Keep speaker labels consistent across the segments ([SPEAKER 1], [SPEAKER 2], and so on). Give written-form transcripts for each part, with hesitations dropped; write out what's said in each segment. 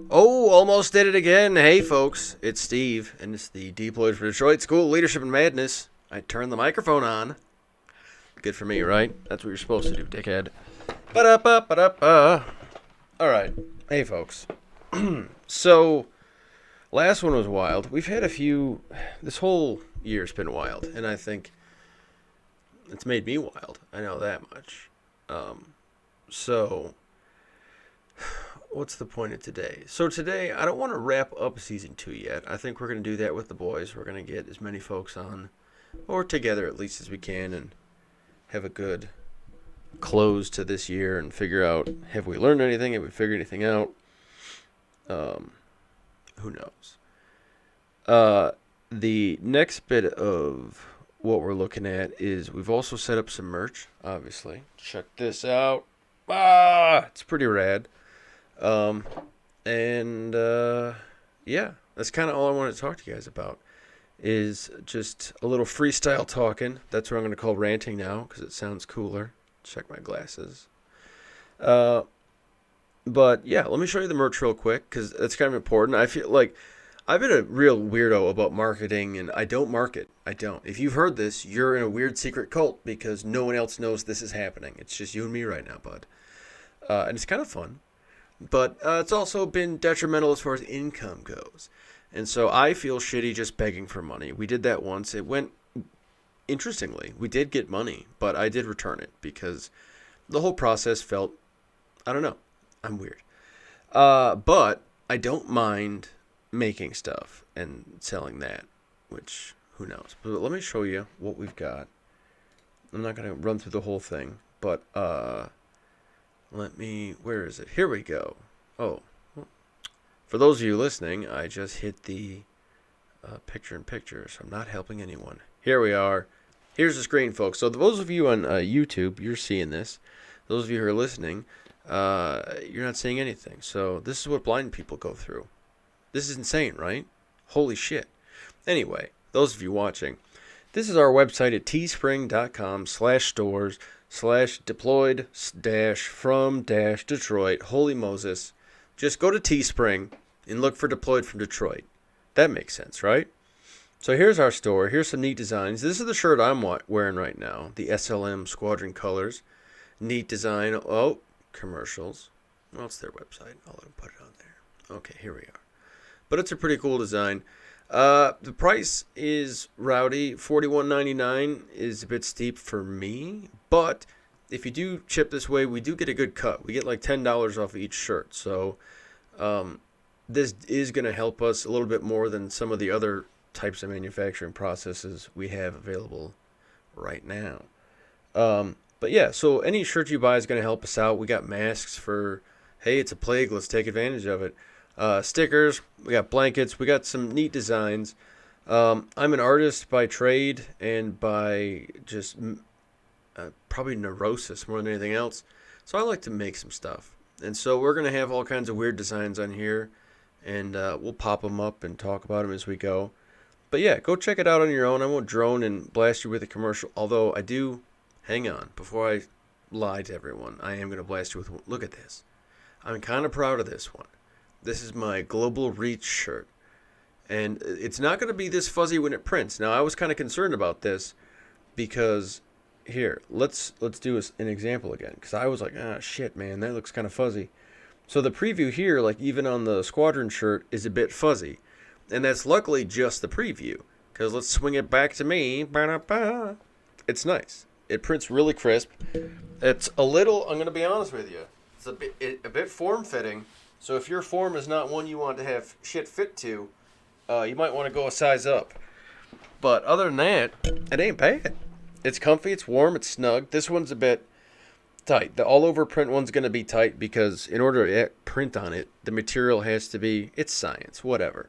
[SPEAKER 1] Almost did it again. Hey, folks, it's Steve, and it's the Deployed for Detroit School of Leadership and Madness. I turned the microphone on. Good for me, right? That's what you're supposed to do, dickhead. Ba-da-ba-ba-da-ba. All right. Hey, folks. So, last one was wild. We've had a few. This whole year's been wild, and I think it's made me wild. I know that much. So, what's the point of today? So today, I don't want to wrap up season 2 yet. I think we're going to do that with the boys. We're going to get as many folks on, or together at least as we can, and have a good close to this year and figure out, have we learned anything? Have we figured anything out? Who knows? The next bit of what we're looking at is we've also set up some merch, obviously. Check this out. It's pretty rad. Um, and yeah, that's kind of all I wanted to talk to you guys about. Is just a little freestyle talking. That's what I'm going to call ranting now because it sounds cooler. Check my glasses. Uh, but yeah, let me show you the merch real quick because that's kind of important. I feel like I've been a real weirdo about marketing, and I don't market. I don't. If you've heard this, you're in a weird secret cult because no one else knows this is happening. It's just you and me right now, bud. And it's kind of fun. But it's also been detrimental as far as income goes. And so I feel shitty just begging for money. We did that once. It went, interestingly, we did get money, but I did return it because the whole process felt, I don't know, I'm weird. But I don't mind making stuff and selling that, which, who knows. But let me show you what we've got. I'm not going to run through the whole thing, but where is it? Here we go. Oh, for those of you listening, I just hit the picture in picture, so I'm not helping anyone. Here we are. Here's the screen, folks. So those of you on YouTube, you're seeing this. Those of you who are listening, you're not seeing anything. So this is what blind people go through. This is insane, right? Holy shit. Anyway, those of you watching, this is our website at teespring.com/stores/deployed-from-Detroit. Holy Moses. Just go to Teespring and look for Deployed from Detroit. That makes sense, right? So here's our store. Here's some neat designs. This is the shirt I'm wearing right now. The SLM Squadron colors. Neat design. Oh, commercials. Well, it's their website. I'll let them put it on there. Okay, here we are. But it's a pretty cool design. The price is rowdy. $41.99 is a bit steep for me. But if you do ship this way, we do get a good cut. We get like $10 off each shirt. So this is going to help us a little bit more than some of the other types of manufacturing processes we have available right now. But yeah, so any shirt you buy is going to help us out. We got masks for, hey, it's a plague, let's take advantage of it. Stickers, we got blankets, we got some neat designs. I'm an artist by trade and by just probably neurosis more than anything else. So I like to make some stuff. And so we're going to have all kinds of weird designs on here, and we'll pop them up and talk about them as we go. But yeah, go check it out on your own. I won't drone and blast you with a commercial, although I do, hang on, before I lie to everyone, I am going to blast you with, look at this. I'm kind of proud of this one. This is my Global Reach shirt. And it's not going to be this fuzzy when it prints. Now, I was kind of concerned about this because, here, let's do an example again. Because I was like, shit, man, that looks kind of fuzzy. So the preview here, like even on the Squadron shirt, is a bit fuzzy. And that's luckily just the preview. Because let's swing it back to me. Ba-da-ba. It's nice. It prints really crisp. It's a little, I'm going to be honest with you, it's a bit form-fitting. So if your form is not one you want to have shit fit to, you might want to go a size up. But other than that, it ain't bad. It's comfy, it's warm, it's snug. This one's a bit tight. The all-over print one's going to be tight because in order to print on it, the material has to be, it's science, whatever.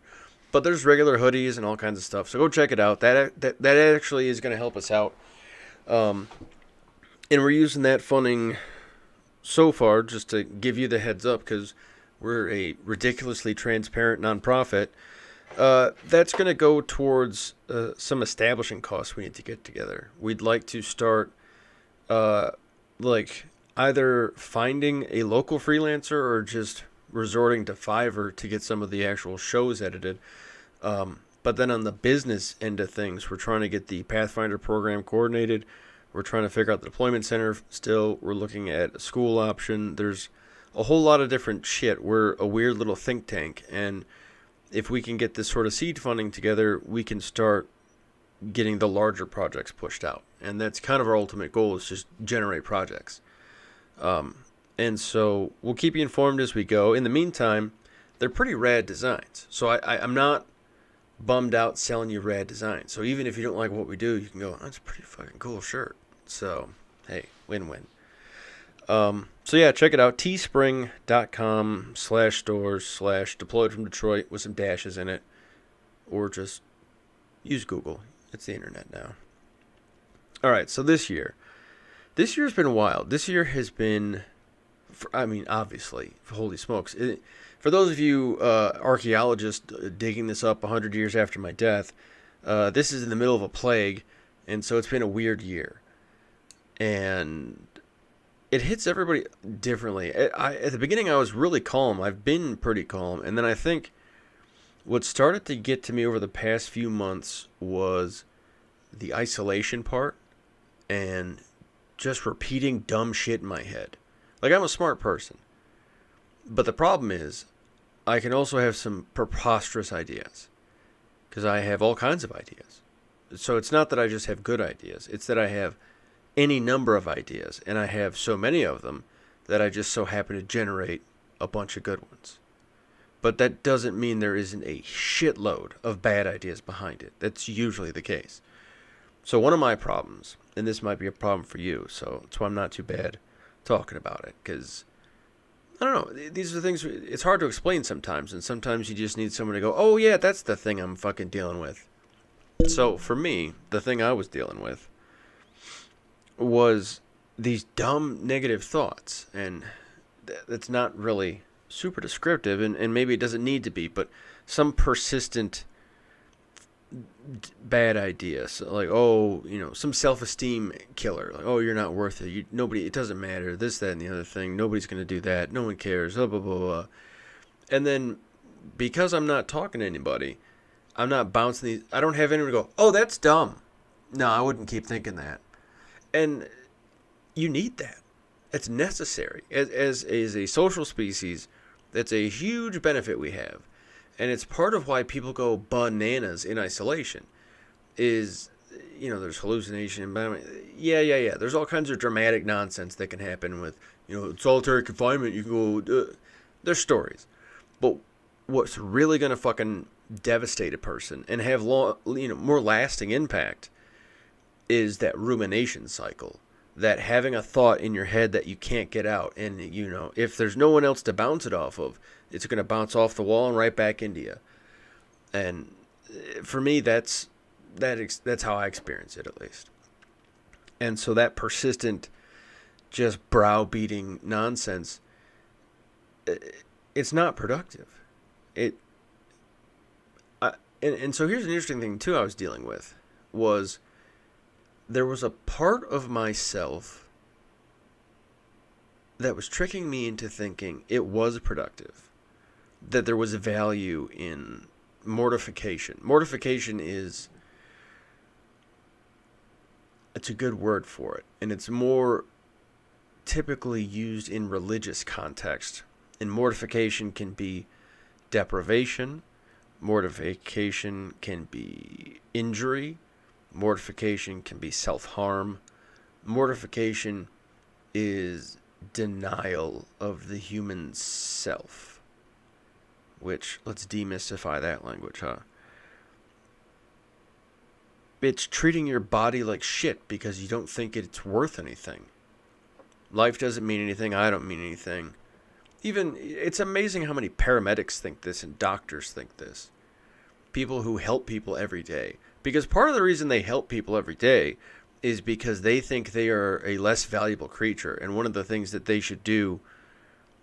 [SPEAKER 1] But there's regular hoodies and all kinds of stuff. So go check it out. That actually is going to help us out. And we're using that funding so far just to give you the heads up because we're a ridiculously transparent nonprofit. That's going to go towards some establishing costs we need to get together. We'd like to start like either finding a local freelancer or just resorting to Fiverr to get some of the actual shows edited. But then on the business end of things, we're trying to get the Pathfinder program coordinated. We're trying to figure out the deployment center still. We're looking at a school option. There's a whole lot of different shit. We're a weird little think tank. And if we can get this sort of seed funding together, we can start getting the larger projects pushed out. And that's kind of our ultimate goal, is just generate projects. And so we'll keep you informed as we go. In the meantime, they're pretty rad designs. So I'm not bummed out selling you rad designs. So even if you don't like what we do, you can go, that's a pretty fucking cool shirt. So, hey, win-win. So yeah, check it out. teespring.com/stores/deployed from Detroit with some dashes in it. Or just use Google. It's the internet now. All right, so this year's been wild. This year has been, obviously, holy smokes. For those of you archaeologists digging this up 100 years after my death, this is in the middle of a plague, and so it's been a weird year. And it hits everybody differently. At the beginning, I was really calm. I've been pretty calm. And then I think what started to get to me over the past few months was the isolation part and just repeating dumb shit in my head. Like, I'm a smart person. But the problem is, I can also have some preposterous ideas. Because I have all kinds of ideas. So it's not that I just have good ideas. It's that I have any number of ideas. And I have so many of them that I just so happen to generate a bunch of good ones. But that doesn't mean there isn't a shitload of bad ideas behind it. That's usually the case. So one of my problems, and this might be a problem for you, so that's why I'm not too bad talking about it, because, I don't know, these are things, it's hard to explain sometimes, and sometimes you just need someone to go, oh yeah, that's the thing I'm fucking dealing with. So for me, the thing I was dealing with was these dumb negative thoughts, and that's not really super descriptive, and maybe it doesn't need to be, but some persistent bad ideas, so like, some self-esteem killer, like, oh, you're not worth it, nobody, it doesn't matter, this, that, and the other thing, nobody's going to do that, no one cares, blah, blah, blah, blah. And then, because I'm not talking to anybody, I'm not bouncing these, I don't have anyone to go, oh, that's dumb. No, I wouldn't keep thinking that. And you need that. It's necessary. As a social species, that's a huge benefit we have. And it's part of why people go bananas in isolation. Is, there's hallucination. Yeah. There's all kinds of dramatic nonsense that can happen with, solitary confinement. You can go, there's stories. But what's really going to fucking devastate a person and have more lasting impact is that rumination cycle. That having a thought in your head that you can't get out. And, if there's no one else to bounce it off of, it's going to bounce off the wall and right back into you. And for me, that's how I experience it, at least. And so that persistent, just browbeating nonsense, it's not productive. And so here's an interesting thing, too, I was dealing with, was there was a part of myself that was tricking me into thinking it was productive, that there was a value in mortification. Mortification it's a good word for it, and it's more typically used in religious context. And mortification can be deprivation, mortification can be injury, mortification can be self-harm. Mortification is denial of the human self. Which, let's demystify that language, huh? It's treating your body like shit because you don't think it's worth anything. Life doesn't mean anything, I don't mean anything. Even, it's amazing how many paramedics think this and doctors think this. People who help people every day. Because part of the reason they help people every day is because they think they are a less valuable creature. And one of the things that they should do,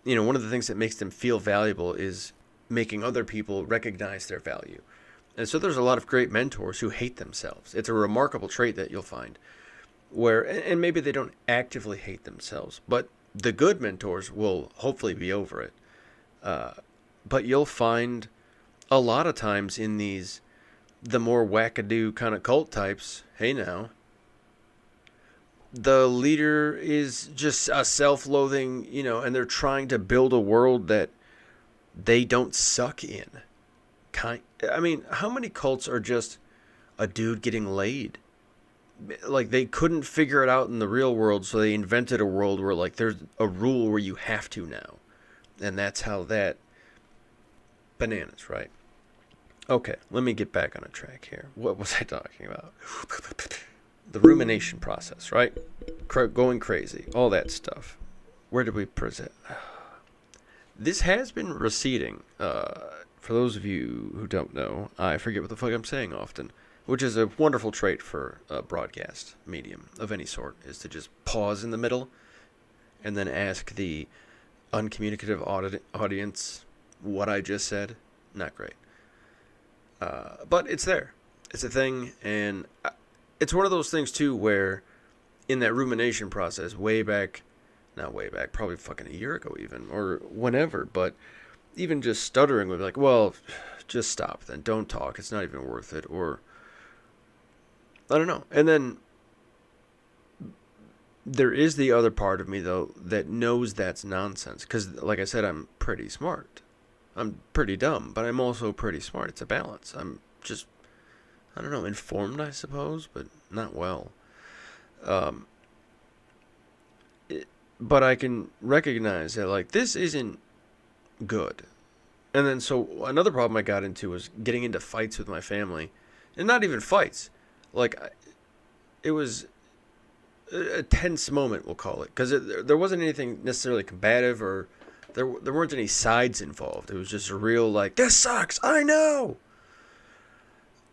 [SPEAKER 1] one of the things that makes them feel valuable is making other people recognize their value. And so there's a lot of great mentors who hate themselves. It's a remarkable trait that you'll find where, and maybe they don't actively hate themselves, but the good mentors will hopefully be over it. But you'll find a lot of times in the more wackadoo kind of cult types, hey now, the leader is just a self-loathing, and they're trying to build a world that they don't suck in. I mean, how many cults are just a dude getting laid? Like, they couldn't figure it out in the real world, so they invented a world where, like, there's a rule where you have to now. And that's how that... Bananas, right? Okay, let me get back on a track here. What was I talking about? The rumination process, right? Going crazy, all that stuff. Where did we present? This has been receding. For those of you who don't know, I forget what the fuck I'm saying often, which is a wonderful trait for a broadcast medium of any sort, is to just pause in the middle and then ask the uncommunicative audience what I just said. Not great. But it's there. It's a thing, and it's one of those things, too, where in that rumination process, not way back, probably fucking a year ago even, or whenever, but even just stuttering would be like, well, just stop then. Don't talk. It's not even worth it. Or, I don't know. And then there is the other part of me, though, that knows that's nonsense. Because, like I said, I'm pretty smart. I'm pretty dumb, but I'm also pretty smart. It's a balance. I'm just, I don't know, informed, I suppose, but not well. But I can recognize that, like, this isn't good. And then, so, another problem I got into was getting into fights with my family. And not even fights. Like, it was a tense moment, we'll call it. Because there wasn't anything necessarily combative, or there weren't any sides involved. It was just a real, like, this sucks, I know!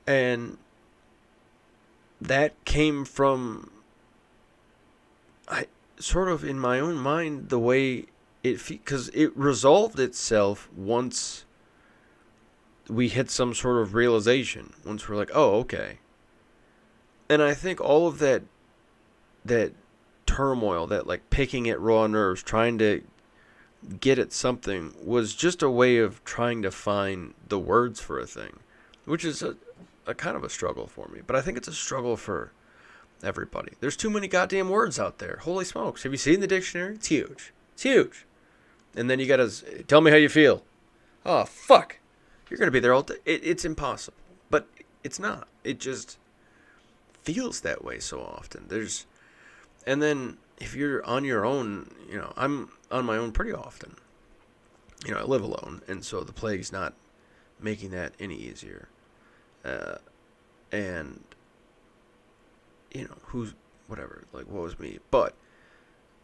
[SPEAKER 1] And that came from, sort of in my own mind, the way because it resolved itself once we hit some sort of realization. Once we're like, oh, okay. And I think all of that turmoil, that, like, picking at raw nerves, trying to get at something, was just a way of trying to find the words for a thing, which is a kind of a struggle for me. But I think it's a struggle for everybody. There's too many goddamn words out there. Holy smokes. Have you seen the dictionary? It's huge. It's huge. And then you gotta tell me how you feel. Oh, fuck. You're gonna be there all day. It's impossible. But it's not. It just feels that way so often. And then if you're on your own, I'm on my own pretty often. I live alone, and so the plague's not making that any easier. And who's whatever, like, woe is me. But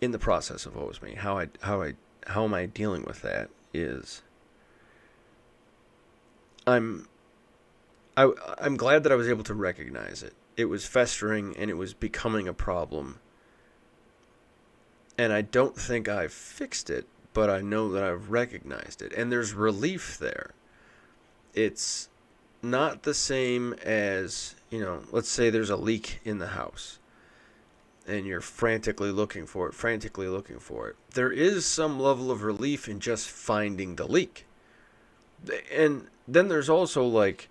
[SPEAKER 1] in the process of woe is me, how am I dealing with that is I'm glad that I was able to recognize it. It was festering and it was becoming a problem. And I don't think I've fixed it, but I know that I've recognized it. And there's relief there. It's not the same as, let's say there's a leak in the house and you're frantically looking for it. There is some level of relief in just finding the leak. And then there's also, like,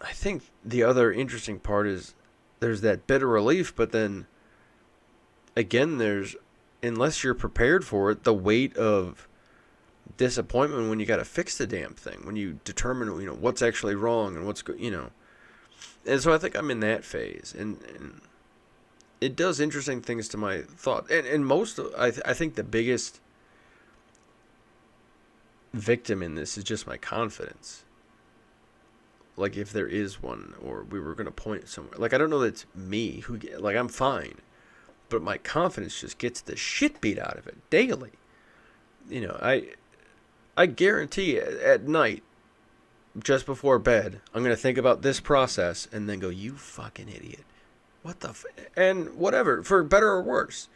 [SPEAKER 1] I think the other interesting part is there's that bit of relief, but then again, unless you're prepared for it, the weight of disappointment when you got to fix the damn thing, when you determine, what's actually wrong and what's good, And so I think I'm in that phase, and it does interesting things to my thought. And I think the biggest victim in this is just my confidence. Like, if there is one, or we were going to point somewhere. Like, I don't know that it's me like, I'm fine. But my confidence just gets the shit beat out of it daily. I guarantee at night, just before bed, I'm going to think about this process and then go, you fucking idiot. What the and whatever, for better or worse.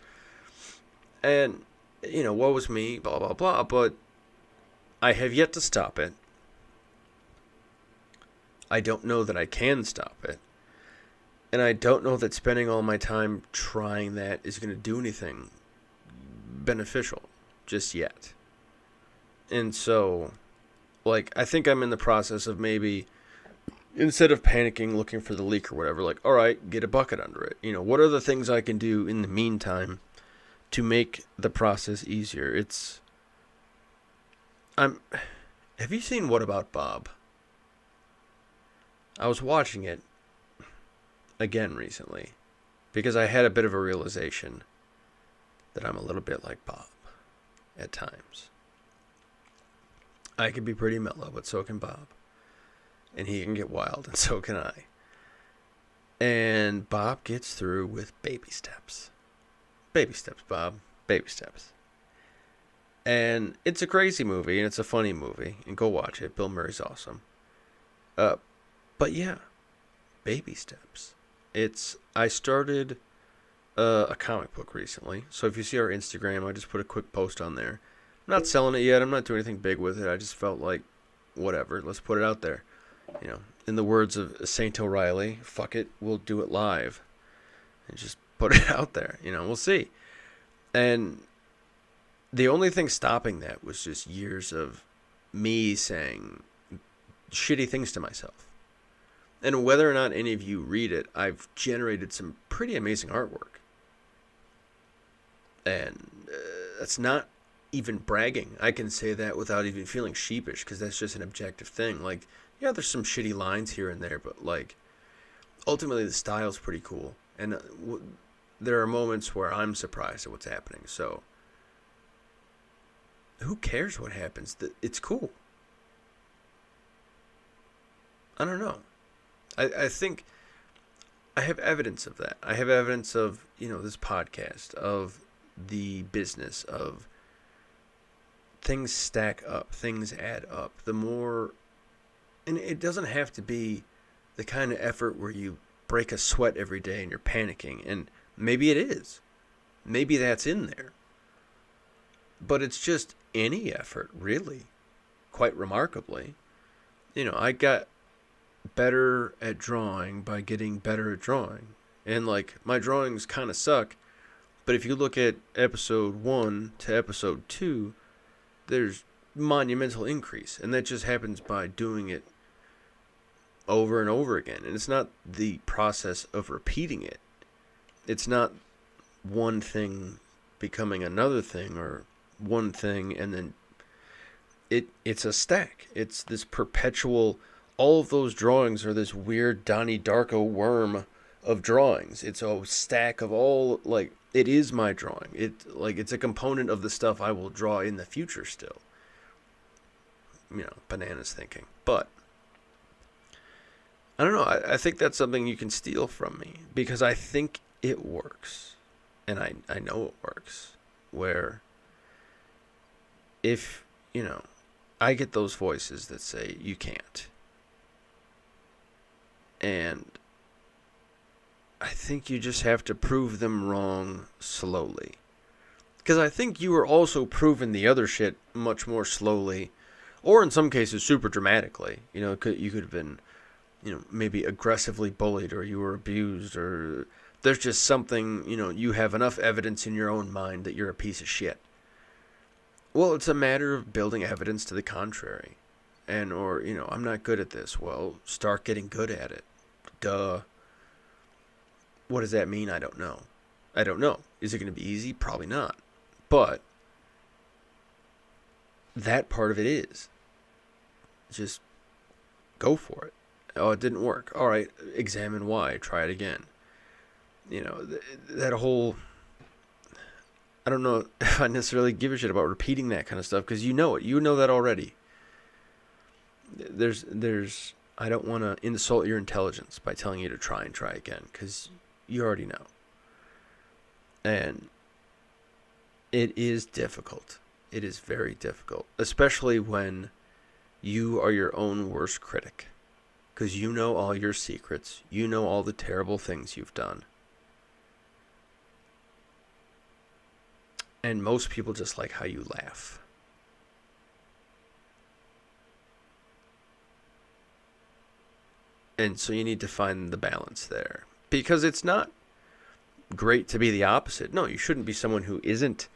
[SPEAKER 1] And, woe is me, blah, blah, blah. But I have yet to stop it. I don't know that I can stop it. And I don't know that spending all my time trying that is going to do anything beneficial just yet. And so, like, I think I'm in the process of maybe, instead of panicking looking for the leak or whatever, like, all right, get a bucket under it. What are the things I can do in the meantime to make the process easier? I'm Have you seen What About Bob? I was watching it again recently because I had a bit of a realization that I'm a little bit like Bob at times. I can be pretty mellow, but so can Bob. And he can get wild, and so can I. And Bob gets through with baby steps. Baby steps, Bob. Baby steps. And it's a crazy movie, and it's a funny movie. And go watch it. Bill Murray's awesome. But yeah, baby steps. I started a comic book recently. So if you see our Instagram, I just put a quick post on there. I'm not selling it yet. I'm not doing anything big with it. I just felt like, whatever, let's put it out there. In the words of Saint O'Reilly, fuck it, we'll do it live. And just put it out there. We'll see. And the only thing stopping that was just years of me saying shitty things to myself. And whether or not any of you read it, I've generated some pretty amazing artwork. And that's not even bragging. I can say that without even feeling sheepish, because that's just an objective thing. Like, yeah, there's some shitty lines here and there, but like, ultimately the style's pretty cool. And there are moments where I'm surprised at what's happening. So, who cares what happens? It's cool. I don't know. I think I have evidence of that. I have evidence of, this podcast, of the business, of things stack up, things add up. The more, and it doesn't have to be the kind of effort where you break a sweat every day and you're panicking. And maybe it is. Maybe that's in there. But it's just any effort, really, quite remarkably. I got better at drawing by getting better at drawing. And, like, my drawings kind of suck. But if you look at episode 1 to episode 2, there's monumental increase. And that just happens by doing it over and over again. And it's not the process of repeating it. It's not one thing becoming another thing, or one thing and then it's a stack. It's this perpetual, all of those drawings are this weird Donnie Darko worm of drawings. It's a stack of all, like, it is my drawing. It's a component of the stuff I will draw in the future still. Bananas thinking. But I don't know. I think that's something you can steal from me, because I think it works. And I know it works. Where if, I get those voices that say you can't. And I think you just have to prove them wrong slowly. Because I think you were also proving the other shit much more slowly, or in some cases super dramatically. You could have been, maybe aggressively bullied, or you were abused, or there's just something, you have enough evidence in your own mind that you're a piece of shit. Well, it's a matter of building evidence to the contrary. Or, I'm not good at this. Well, start getting good at it. Duh. What does that mean? I don't know. Is it going to be easy? Probably not. But that part of it is. Just go for it. Oh, it didn't work. All right, examine why. Try it again. That whole... I don't know if I necessarily give a shit about repeating that kind of stuff, because you know it. You know that already. I don't want to insult your intelligence by telling you to try and try again, because you already know. And it is difficult. It is very difficult, especially when you are your own worst critic, because you know all your secrets. You know all the terrible things you've done. And most people just like how you laugh. And so you need to find the balance there. Because it's not great to be the opposite. No, you shouldn't be someone who isn't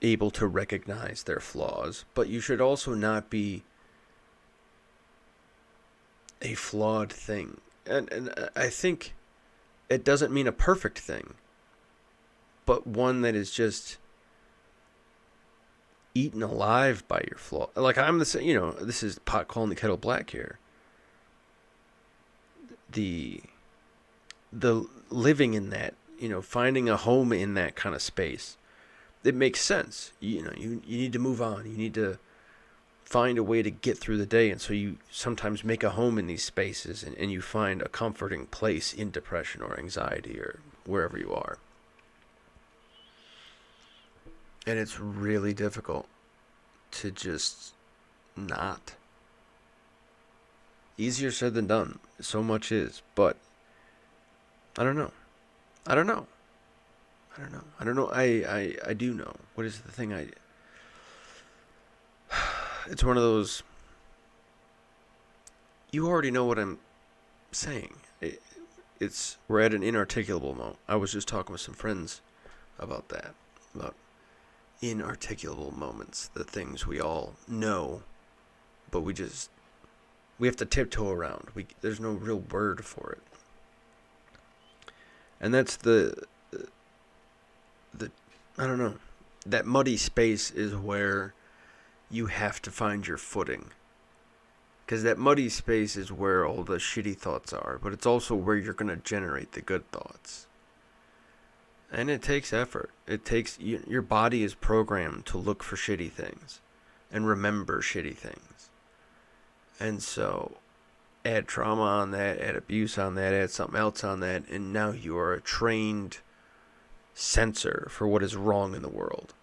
[SPEAKER 1] able to recognize their flaws, but you should also not be a flawed thing. And I think it doesn't mean a perfect thing, but one that is just eaten alive by your flaw. Like I'm the same, this is pot calling the kettle black here. The living in that, finding a home in that kind of space, it makes sense. You need to move on. You need to find a way to get through the day. And so you sometimes make a home in these spaces, and you find a comforting place in depression or anxiety or wherever you are. And it's really difficult to just not. Easier said than done. So much is. But I don't know. I do know. I do know. What is the thing It's one of those. You already know what I'm saying. We're at an inarticulable moment. I was just talking with some friends about that. About inarticulable moments. The things we all know, but we have to tiptoe around. There's no real word for it. And that's the I don't know. That muddy space is where you have to find your footing. Because that muddy space is where all the shitty thoughts are, but it's also where you're going to generate the good thoughts. And it takes effort. Your body is programmed to look for shitty things and remember shitty things. And so add trauma on that, add abuse on that, add something else on that, and now you are a trained sensor for what is wrong in the world.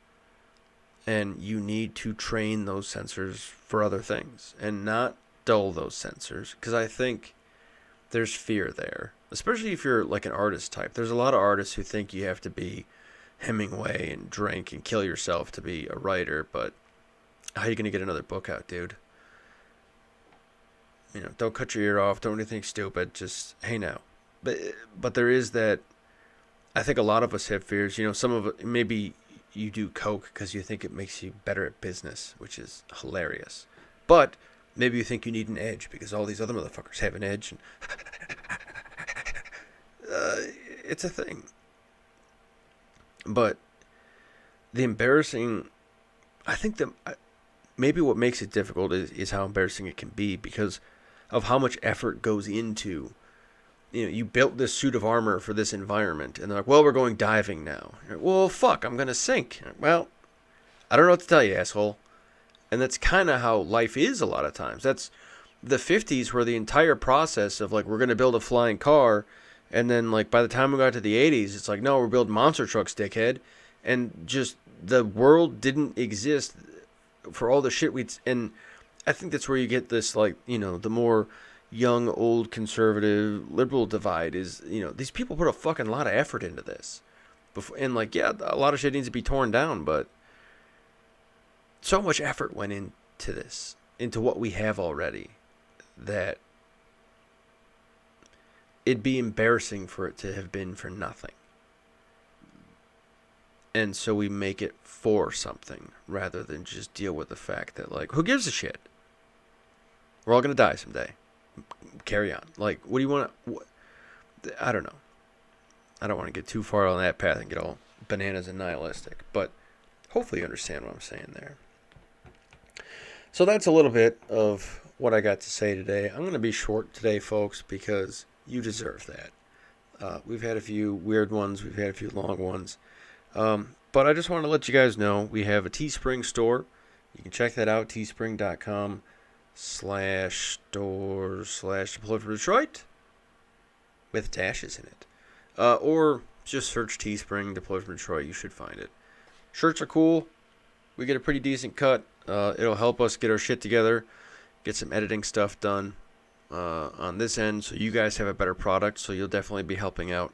[SPEAKER 1] And you need to train those sensors for other things and not dull those sensors, because I think there's fear there, especially if you're like an artist type. There's a lot of artists who think you have to be Hemingway and drink and kill yourself to be a writer, but how are you going to get another book out, dude? Don't cut your ear off, don't do anything stupid, just hey now. But there is that. I think a lot of us have fears. Some of it, maybe you do coke because you think it makes you better at business, which is hilarious. But maybe you think you need an edge because all these other motherfuckers have an edge. And it's a thing. But the embarrassing, I think that maybe what makes it difficult is how embarrassing it can be because of how much effort goes into, you built this suit of armor for this environment, and they're like, well, we're going diving now. Like, well, fuck, I'm going to sink. Well, I don't know what to tell you, asshole. And that's kind of how life is a lot of times. That's the 50s where the entire process of, like, we're going to build a flying car, and then, like, by the time we got to the 80s, it's like, no, we're building monster trucks, dickhead. And just the world didn't exist for all the shit and I think that's where you get this, like, the more young, old, conservative, liberal divide is, these people put a fucking lot of effort into this. And, like, yeah, a lot of shit needs to be torn down, but so much effort went into this, into what we have already, that it'd be embarrassing for it to have been for nothing. And so we make it for something rather than just deal with the fact that, like, who gives a shit? We're all going to die someday. Carry on. Like, what do you want to... I don't know. I don't want to get too far on that path and get all bananas and nihilistic. But hopefully you understand what I'm saying there. So that's a little bit of what I got to say today. I'm going to be short today, folks, because you deserve that. We've had a few weird ones. We've had a few long ones. But I just want to let you guys know we have a Teespring store. You can check that out, teespring.com/store/Deployed for Detroit with dashes in it. Or just search Teespring Deployed for Detroit. You should find it. Shirts are cool. We get a pretty decent cut. It'll help us get our shit together, get some editing stuff done on this end, so you guys have a better product. So you'll definitely be helping out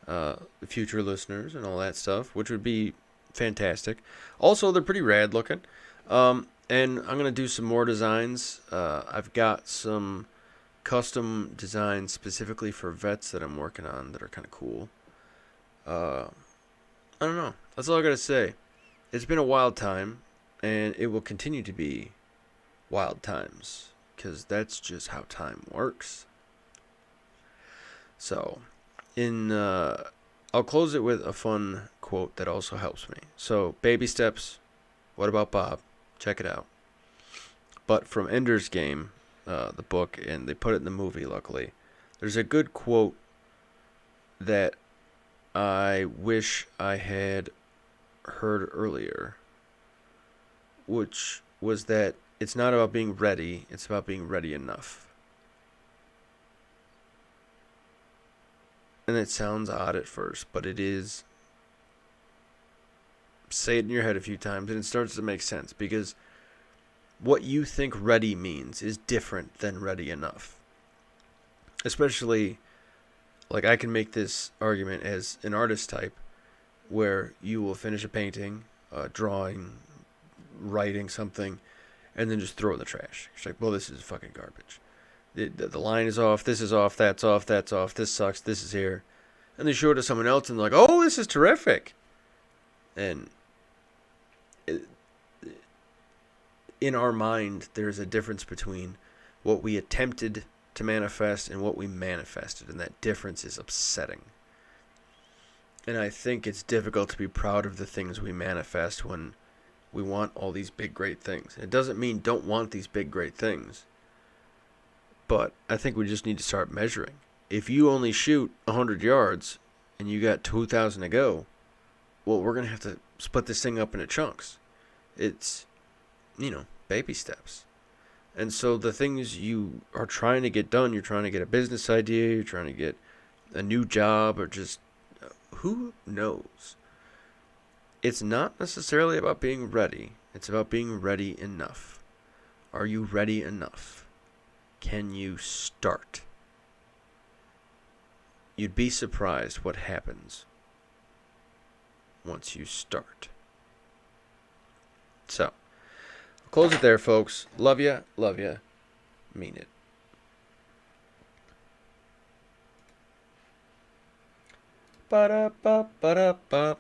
[SPEAKER 1] the future listeners and all that stuff, which would be fantastic. Also, they're pretty rad looking. And I'm going to do some more designs. I've got some custom designs specifically for vets that I'm working on that are kind of cool. I don't know. That's all I got to say. it's been a wild time, and it will continue to be wild times, because that's just how time works. So, I'll close it with a fun quote that also helps me. So, baby steps. What about Bob? Check it out. But from Ender's Game, the book, and they put it in the movie, luckily, there's a good quote that I wish I had heard earlier, which was that it's not about being ready, it's about being ready enough. And it sounds odd at first, but it is. Say it in your head a few times and it starts to make sense, because what you think ready means is different than ready enough. Especially, like, I can make this argument as an artist type, where you will finish a painting, drawing, writing something, and then just throw it in the trash. It's like, well, this is fucking garbage. The line is off, this is off, that's off, that's off, this sucks, this is here. And they show it to someone else and they're like, oh, this is terrific. And in our mind, there's a difference between what we attempted to manifest and what we manifested, and that difference is upsetting. And I think it's difficult to be proud of the things we manifest when we want all these big, great things. It doesn't mean don't want these big, great things. But I think we just need to start measuring. If you only shoot 100 yards and you got 2,000 to go, well, we're going to have to split this thing up into chunks. It's, baby steps. And so the things you are trying to get done, you're trying to get a business idea, you're trying to get a new job, or just who knows? It's not necessarily about being ready. It's about being ready enough. Are you ready enough? Can you start? You'd be surprised what happens once you start. So, I'll close it there, folks. Love ya, mean it. Ba-da-ba-ba-da-ba.